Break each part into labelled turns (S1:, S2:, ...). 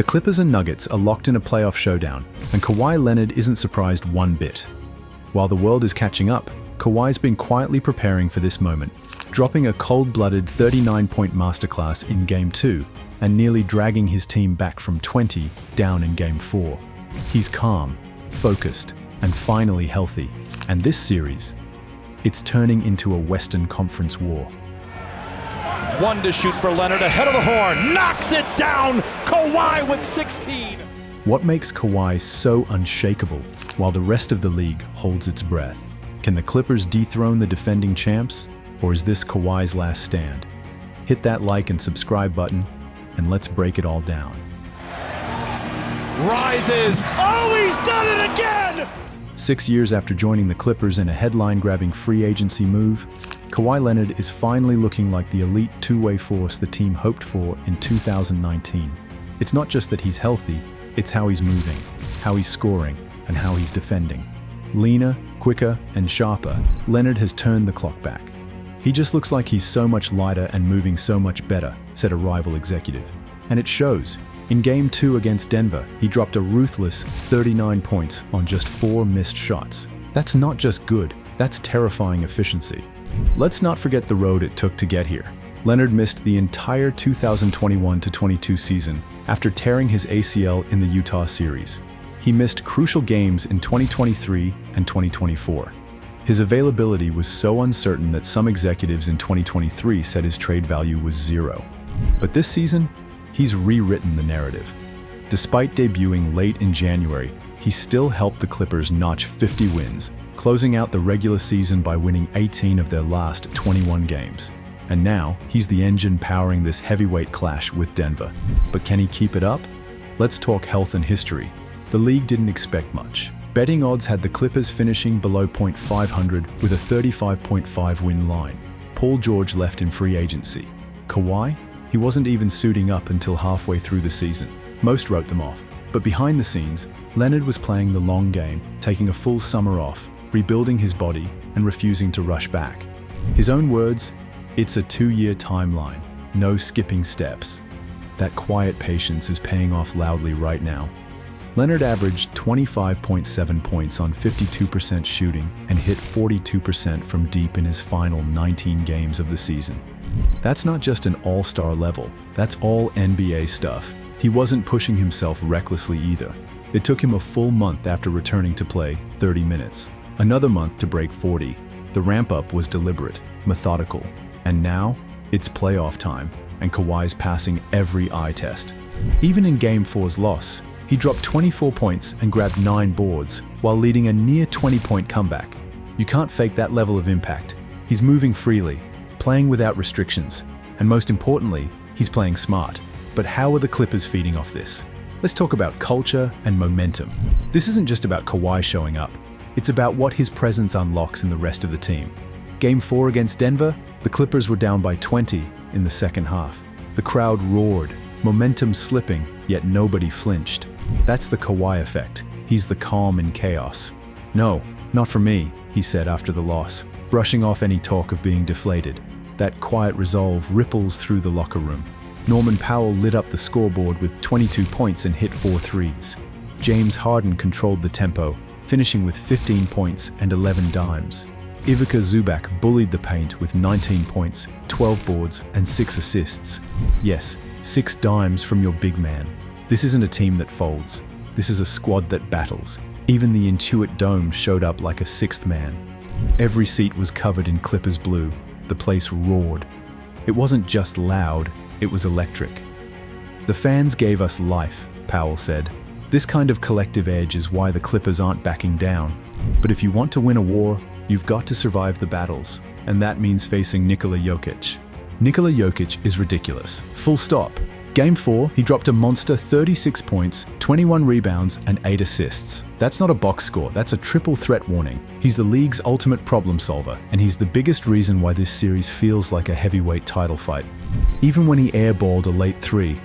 S1: The Clippers and Nuggets are locked in a playoff showdown, and Kawhi Leonard isn't surprised one bit. While the world is catching up, Kawhi's been quietly preparing for this moment, dropping a cold-blooded 39-point masterclass in Game 2 and nearly dragging his team back from 20 down in Game 4. He's calm, focused, and finally healthy, and this series, it's turning into a Western Conference war.
S2: One to shoot for Leonard, ahead of the horn, knocks it down, Kawhi with 16.
S1: What makes Kawhi so unshakable while the rest of the league holds its breath? Can the Clippers dethrone the defending champs, or is this Kawhi's last stand? Hit that like and subscribe button, and let's break it all down.
S2: Rises, oh, he's done it again!
S1: 6 years after joining the Clippers in a headline-grabbing free agency move, Kawhi Leonard is finally looking like the elite two-way force the team hoped for in 2019. It's not just that he's healthy, it's how he's moving, how he's scoring, and how he's defending. Leaner, quicker, and sharper, Leonard has turned the clock back. He just looks like he's so much lighter and moving so much better, said a rival executive. And it shows. In Game 2 against Denver, he dropped a ruthless 39 points on just 4 missed shots. That's not just good, that's terrifying efficiency. Let's not forget the road it took to get here. Leonard missed the entire 2021-22 season after tearing his ACL in the Utah series. He missed crucial games in 2023 and 2024. His availability was so uncertain that some executives in 2023 said his trade value was 0. But this season, he's rewritten the narrative. Despite debuting late in January, he still helped the Clippers notch 50 wins, closing out the regular season by winning 18 of their last 21 games. And now, he's the engine powering this heavyweight clash with Denver. But can he keep it up? Let's talk health and history. The league didn't expect much. Betting odds had the Clippers finishing below .500 with a 35.5 win line. Paul George left in free agency. Kawhi? He wasn't even suiting up until halfway through the season. Most wrote them off. But behind the scenes, Leonard was playing the long game, taking a full summer off, rebuilding his body, and refusing to rush back. His own words, "It's a 2-year timeline, no skipping steps." That quiet patience is paying off loudly right now. Leonard averaged 25.7 points on 52% shooting and hit 42% from deep in his final 19 games of the season. That's not just an all-star level, that's all NBA stuff. He wasn't pushing himself recklessly either. It took him a full month after returning to play 30 minutes. Another month to break 40. The ramp-up was deliberate, methodical. And now, it's playoff time, and Kawhi's passing every eye test. Even in Game 4's loss, he dropped 24 points and grabbed 9 boards, while leading a near 20-point comeback. You can't fake that level of impact. He's moving freely, playing without restrictions, and most importantly, he's playing smart. But how are the Clippers feeding off this? Let's talk about culture and momentum. This isn't just about Kawhi showing up. It's about what his presence unlocks in the rest of the team. Game 4 against Denver, the Clippers were down by 20 in the second half. The crowd roared, momentum slipping, yet nobody flinched. That's the Kawhi effect. He's the calm in chaos. "No, not for me," he said after the loss, brushing off any talk of being deflated. That quiet resolve ripples through the locker room. Norman Powell lit up the scoreboard with 22 points and hit 4 threes. James Harden controlled the tempo, finishing with 15 points and 11 dimes. Ivica Zubac bullied the paint with 19 points, 12 boards, and 6 assists. Yes, 6 dimes from your big man. This isn't a team that folds. This is a squad that battles. Even the Intuit Dome showed up like a 6th man. Every seat was covered in Clippers blue. The place roared. It wasn't just loud, it was electric. "The fans gave us life," Powell said. "This kind of collective edge is why the Clippers aren't backing down. But if you want to win a war, you've got to survive the battles, and that means facing Nikola Jokic." Nikola Jokic is ridiculous. Full stop. Game 4, he dropped a monster 36 points, 21 rebounds, and 8 assists. That's not a box score, that's a triple threat warning. He's the league's ultimate problem solver, and he's the biggest reason why this series feels like a heavyweight title fight. Even when he airballed a late 3.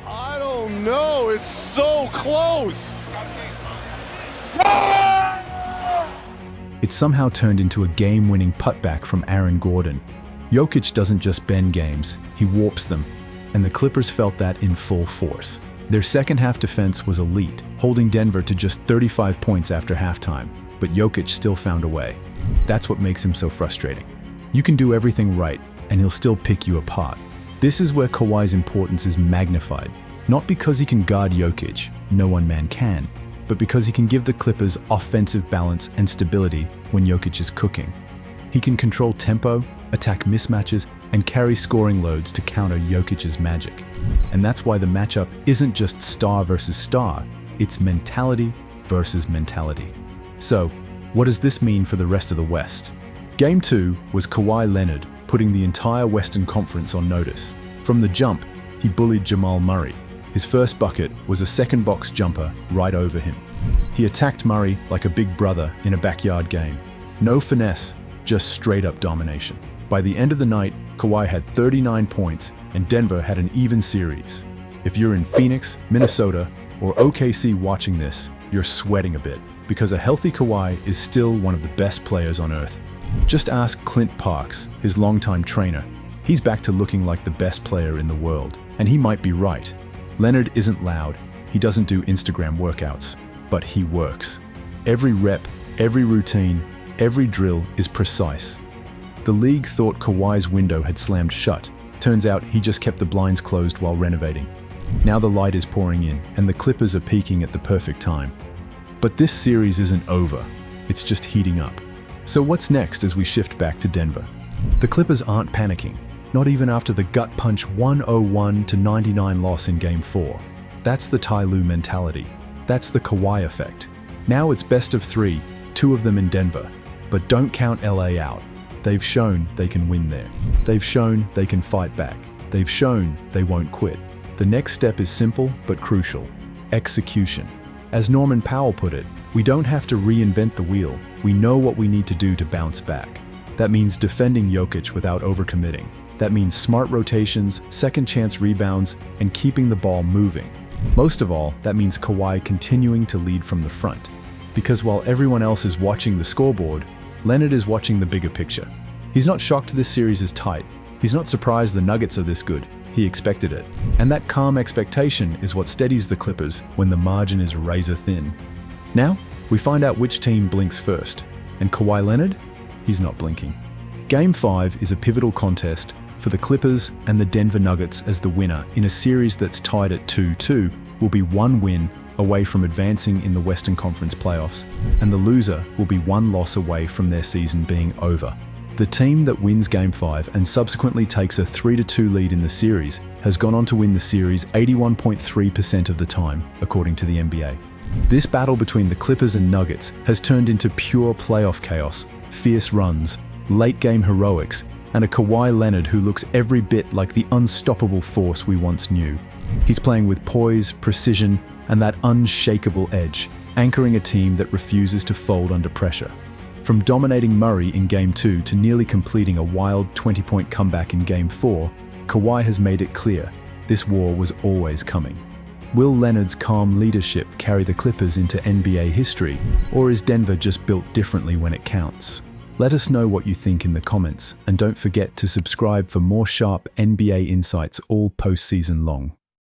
S2: I don't know, it's so close!
S1: It somehow turned into a game-winning putback from Aaron Gordon. Jokic doesn't just bend games, he warps them. And the Clippers felt that in full force. Their second-half defense was elite, holding Denver to just 35 points after halftime, but Jokic still found a way. That's what makes him so frustrating. You can do everything right, and he'll still pick you apart. This is where Kawhi's importance is magnified, not because he can guard Jokic, no one man can, but because he can give the Clippers offensive balance and stability when Jokic is cooking. He can control tempo, attack mismatches, and carry scoring loads to counter Jokic's magic. And that's why the matchup isn't just star versus star, it's mentality versus mentality. So, what does this mean for the rest of the West? Game 2 was Kawhi Leonard putting the entire Western Conference on notice. From the jump, he bullied Jamal Murray. His first bucket was a second box jumper right over him. He attacked Murray like a big brother in a backyard game. No finesse, just straight up domination. By the end of the night, Kawhi had 39 points and Denver had an even series. If you're in Phoenix, Minnesota, or OKC watching this, you're sweating a bit, because a healthy Kawhi is still one of the best players on earth. Just ask Clint Parks, his longtime trainer. He's back to looking like the best player in the world, and he might be right. Leonard isn't loud, he doesn't do Instagram workouts, but he works. Every rep, every routine, every drill is precise. The league thought Kawhi's window had slammed shut. Turns out he just kept the blinds closed while renovating. Now the light is pouring in, and the Clippers are peaking at the perfect time. But this series isn't over, it's just heating up. So what's next as we shift back to Denver? The Clippers aren't panicking, not even after the gut punch 101-99 loss in Game 4. That's the Ty Lue mentality. That's the Kawhi effect. Now it's best of 3, 2 of them in Denver. But don't count LA out. They've shown they can win there. They've shown they can fight back. They've shown they won't quit. The next step is simple but crucial: execution. As Norman Powell put it, we don't have to reinvent the wheel. We know what we need to do to bounce back. That means defending Jokic without overcommitting. That means smart rotations, second chance rebounds, and keeping the ball moving. Most of all, that means Kawhi continuing to lead from the front. Because while everyone else is watching the scoreboard, Leonard is watching the bigger picture. He's not shocked this series is tight. He's not surprised the Nuggets are this good. He expected it. And that calm expectation is what steadies the Clippers when the margin is razor thin. Now, we find out which team blinks first. And Kawhi Leonard? He's not blinking. Game 5 is a pivotal contest for the Clippers, and the Denver Nuggets as the winner in a series that's tied at 2-2 will be one win away from advancing in the Western Conference playoffs, and the loser will be one loss away from their season being over. The team that wins Game 5 and subsequently takes a 3-2 lead in the series has gone on to win the series 81.3% of the time, according to the NBA. This battle between the Clippers and Nuggets has turned into pure playoff chaos, fierce runs, late-game heroics, and a Kawhi Leonard who looks every bit like the unstoppable force we once knew. He's playing with poise, precision, and that unshakable edge, anchoring a team that refuses to fold under pressure. From dominating Murray in Game 2 to nearly completing a wild 20-point comeback in Game 4, Kawhi has made it clear this war was always coming. Will Leonard's calm leadership carry the Clippers into NBA history, or is Denver just built differently when it counts? Let us know what you think in the comments, and don't forget to subscribe for more sharp NBA insights all postseason long.